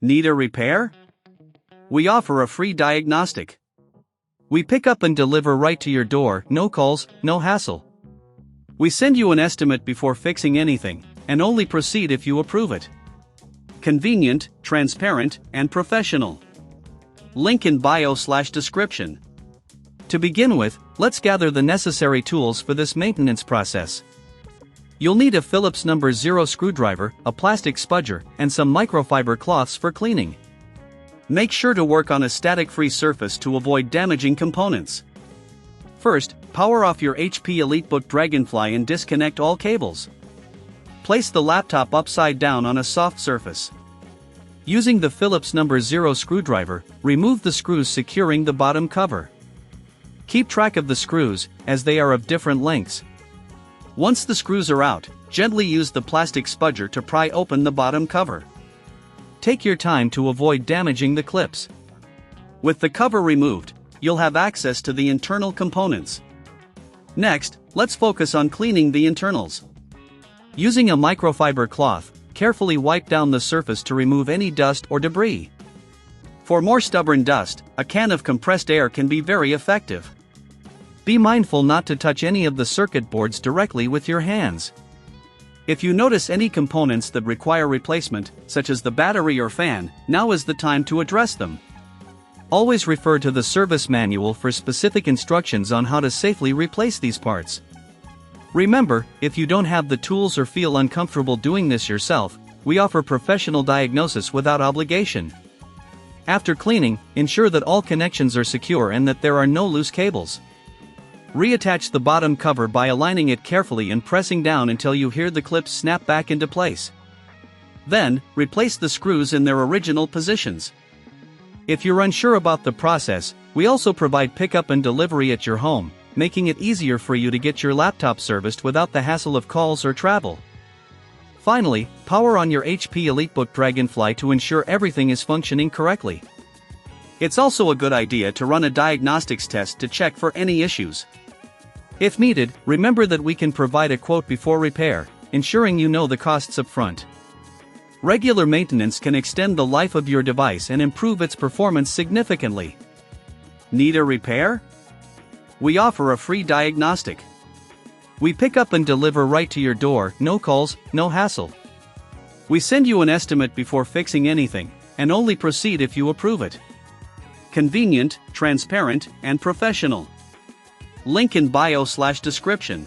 Need a repair? We offer a free diagnostic. We pick up and deliver right to your door, no calls, no hassle. We send you an estimate before fixing anything, and only proceed if you approve it. Convenient, transparent, and professional. Link in bio/description. To begin with, let's gather the necessary tools for this maintenance process. You'll need a Phillips #0 screwdriver, a plastic spudger, and some microfiber cloths for cleaning. Make sure to work on a static-free surface to avoid damaging components. First, power off your HP EliteBook Dragonfly and disconnect all cables. Place the laptop upside down on a soft surface. Using the Phillips #0 screwdriver, remove the screws securing the bottom cover. Keep track of the screws, as they are of different lengths. Once the screws are out, gently use the plastic spudger to pry open the bottom cover. Take your time to avoid damaging the clips. With the cover removed, you'll have access to the internal components. Next, let's focus on cleaning the internals. Using a microfiber cloth, carefully wipe down the surface to remove any dust or debris. For more stubborn dust, a can of compressed air can be very effective. Be mindful not to touch any of the circuit boards directly with your hands. If you notice any components that require replacement, such as the battery or fan, now is the time to address them. Always refer to the service manual for specific instructions on how to safely replace these parts. Remember, if you don't have the tools or feel uncomfortable doing this yourself, we offer professional diagnosis without obligation. After cleaning, ensure that all connections are secure and that there are no loose cables. Reattach the bottom cover by aligning it carefully and pressing down until you hear the clips snap back into place. Then, replace the screws in their original positions. If you're unsure about the process, we also provide pickup and delivery at your home, making it easier for you to get your laptop serviced without the hassle of calls or travel. Finally, power on your HP EliteBook Dragonfly to ensure everything is functioning correctly. It's also a good idea to run a diagnostics test to check for any issues. If needed, remember that we can provide a quote before repair, ensuring you know the costs up front. Regular maintenance can extend the life of your device and improve its performance significantly. Need a repair? We offer a free diagnostic. We pick up and deliver right to your door, no calls, no hassle. We send you an estimate before fixing anything, and only proceed if you approve it. Convenient, transparent, and professional. Link in bio/description.